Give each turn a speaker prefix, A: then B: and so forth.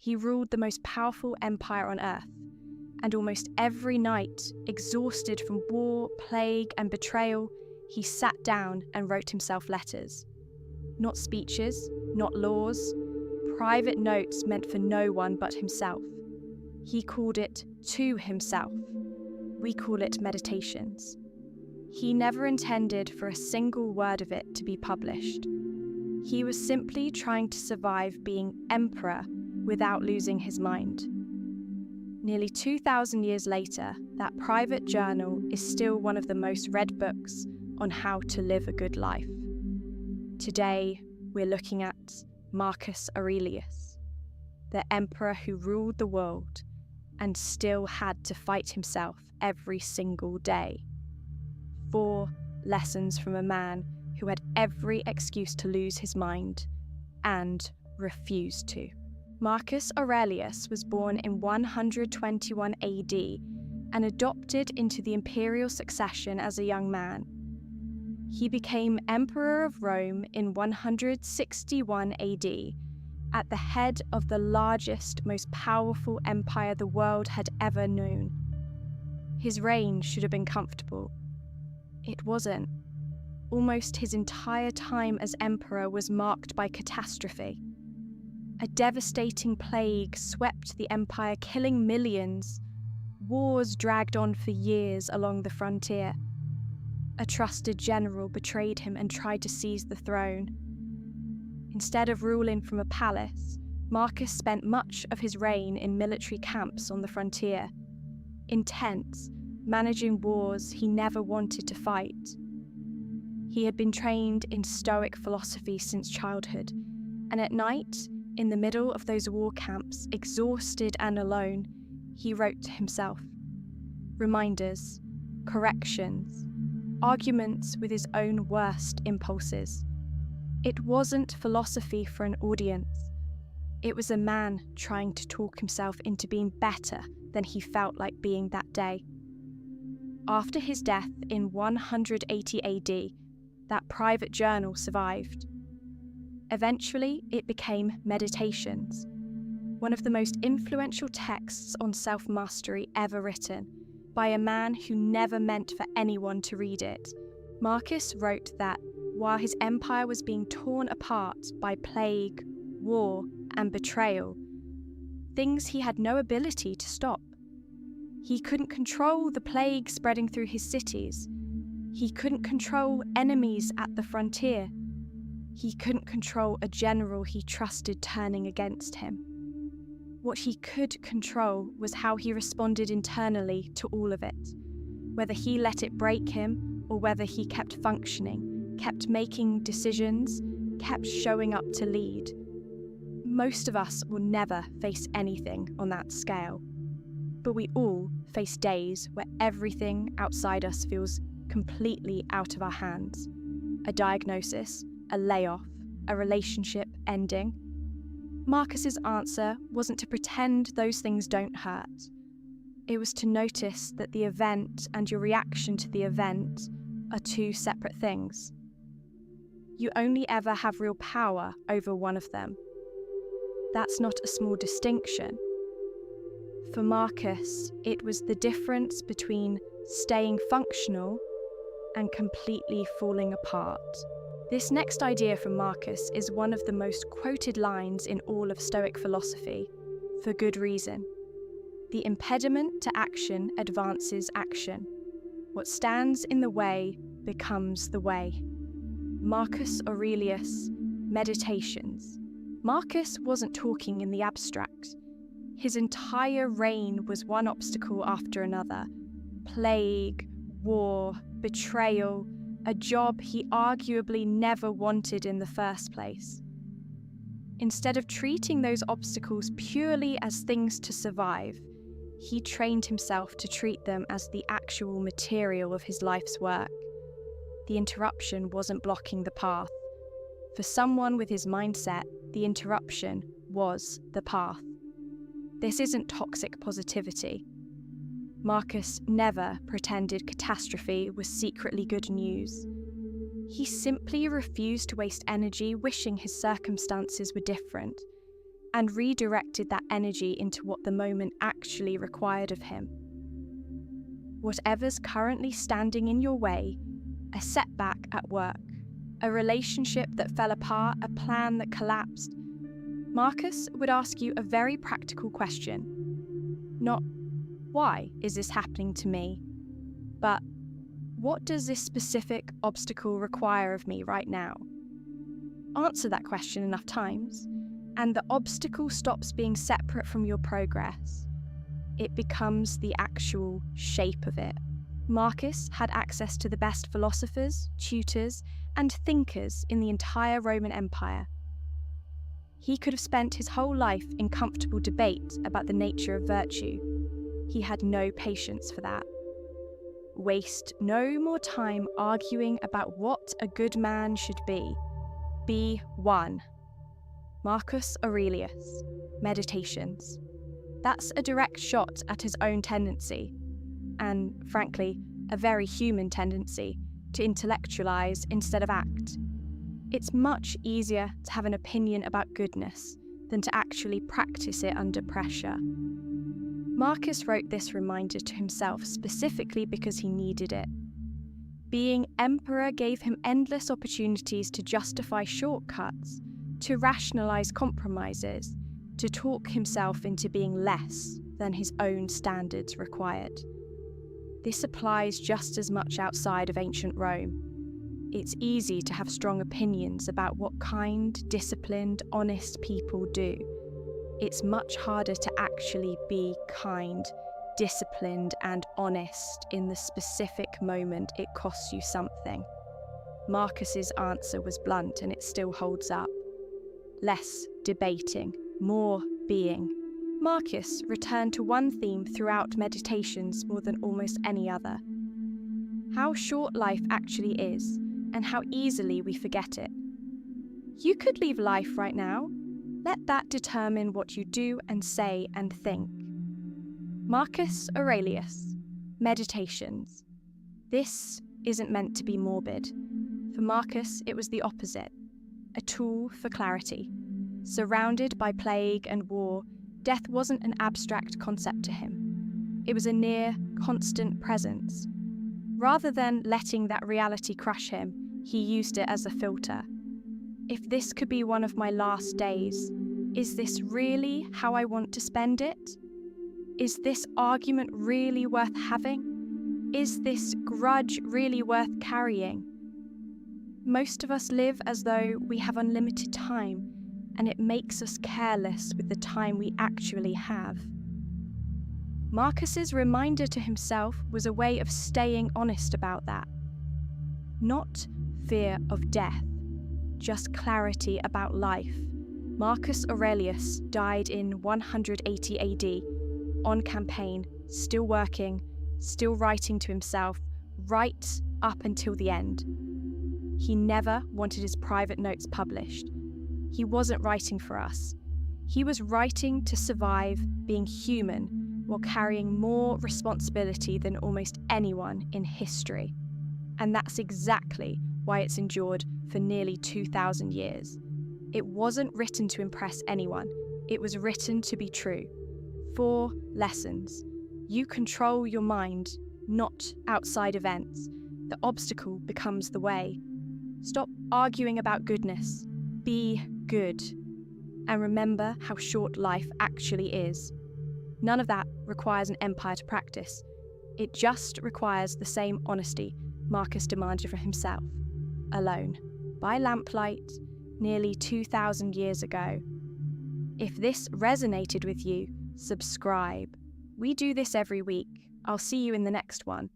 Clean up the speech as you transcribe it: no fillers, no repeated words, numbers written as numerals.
A: He ruled the most powerful empire on earth, and almost every night, exhausted from war, plague, and betrayal, he sat down and wrote himself letters. Not speeches, not laws, private notes meant for no one but himself. He called it to himself. We call it meditations. He never intended for a single word of it to be published. He was simply trying to survive being emperor without losing his mind. Nearly 2,000 years later, that private journal is still one of the most read books on how to live a good life. Today, we're looking at Marcus Aurelius, the emperor who ruled the world and still had to fight himself every single day. 4 lessons from a man who had every excuse to lose his mind and refused to. Marcus Aurelius was born in 121 AD and adopted into the imperial succession as a young man. He became Emperor of Rome in 161 AD, at the head of the largest, most powerful empire the world had ever known. His reign should have been comfortable. It wasn't. Almost his entire time as emperor was marked by catastrophe. A devastating plague swept the empire, killing millions. Wars dragged on for years along the frontier. A trusted general betrayed him and tried to seize the throne. Instead of ruling from a palace, Marcus spent much of his reign in military camps on the frontier. In tents, managing wars he never wanted to fight. He had been trained in Stoic philosophy since childhood, and at night, in the middle of those war camps, exhausted and alone, he wrote to himself. Reminders, corrections, arguments with his own worst impulses. It wasn't philosophy for an audience. It was a man trying to talk himself into being better than he felt like being that day. After his death in 180 AD, that private journal survived. Eventually, it became Meditations, one of the most influential texts on self-mastery ever written, by a man who never meant for anyone to read it. Marcus wrote that while his empire was being torn apart by plague, war, and betrayal, things he had no ability to stop. He couldn't control the plague spreading through his cities. He couldn't control enemies at the frontier. He couldn't control a general he trusted turning against him. What he could control was how he responded internally to all of it, whether he let it break him or whether he kept functioning, kept making decisions, kept showing up to lead. Most of us will never face anything on that scale, but we all face days where everything outside us feels completely out of our hands. A diagnosis, a layoff, a relationship ending. Marcus's answer wasn't to pretend those things don't hurt. It was to notice that the event and your reaction to the event are 2 separate things. You only ever have real power over one of them. That's not a small distinction. For Marcus, it was the difference between staying functional and completely falling apart. This next idea from Marcus is one of the most quoted lines in all of Stoic philosophy, for good reason. The impediment to action advances action. What stands in the way becomes the way. Marcus Aurelius, Meditations. Marcus wasn't talking in the abstract. His entire reign was one obstacle after another. Plague, war, betrayal, a job he arguably never wanted in the first place. Instead of treating those obstacles purely as things to survive, he trained himself to treat them as the actual material of his life's work. The interruption wasn't blocking the path. For someone with his mindset, the interruption was the path. This isn't toxic positivity. Marcus never pretended catastrophe was secretly good news. He simply refused to waste energy wishing his circumstances were different. and redirected that energy into what the moment actually required of him. Whatever's currently standing in your way, a setback at work, a relationship that fell apart, a plan that collapsed, Marcus would ask you a very practical question. Not, why is this happening to me? But, what does this specific obstacle require of me right now? Answer that question enough times, and the obstacle stops being separate from your progress. It becomes the actual shape of it. Marcus had access to the best philosophers, tutors, and thinkers in the entire Roman Empire. He could have spent his whole life in comfortable debate about the nature of virtue. He had no patience for that. Waste no more time arguing about what a good man should be. Be one. Marcus Aurelius, Meditations. That's a direct shot at his own tendency, and, frankly, a very human tendency, to intellectualize instead of act. It's much easier to have an opinion about goodness than to actually practice it under pressure. Marcus wrote this reminder to himself specifically because he needed it. Being emperor gave him endless opportunities to justify shortcuts, to rationalize compromises, to talk himself into being less than his own standards required. This applies just as much outside of ancient Rome. It's easy to have strong opinions about what kind, disciplined, honest people do. It's much harder to actually be kind, disciplined, and honest in the specific moment it costs you something. Marcus's answer was blunt, and it still holds up. Less debating, more being. Marcus returned to one theme throughout Meditations more than almost any other. How short life actually is, and how easily we forget it. You could leave life right now. Let that determine what you do and say and think. Marcus Aurelius, Meditations. This isn't meant to be morbid. For Marcus, it was the opposite, a tool for clarity. Surrounded by plague and war, death wasn't an abstract concept to him. It was a near, constant presence. Rather than letting that reality crush him, he used it as a filter. If this could be one of my last days, is this really how I want to spend it? Is this argument really worth having? Is this grudge really worth carrying? Most of us live as though we have unlimited time, and it makes us careless with the time we actually have. Marcus's reminder to himself was a way of staying honest about that. Not fear of death, just clarity about life. Marcus Aurelius died in 180 AD, on campaign, still working, still writing to himself, right up until the end. He never wanted his private notes published. He wasn't writing for us. He was writing to survive being human while carrying more responsibility than almost anyone in history. And that's exactly why it's endured for nearly 2,000 years. It wasn't written to impress anyone. It was written to be true. 4 lessons. You control your mind, not outside events. The obstacle becomes the way. Stop arguing about goodness. Be good. And remember how short life actually is. None of that requires an empire to practice. It just requires the same honesty Marcus demanded from himself, alone, by lamplight, nearly 2,000 years ago. If this resonated with you, subscribe. We do this every week. I'll see you in the next one.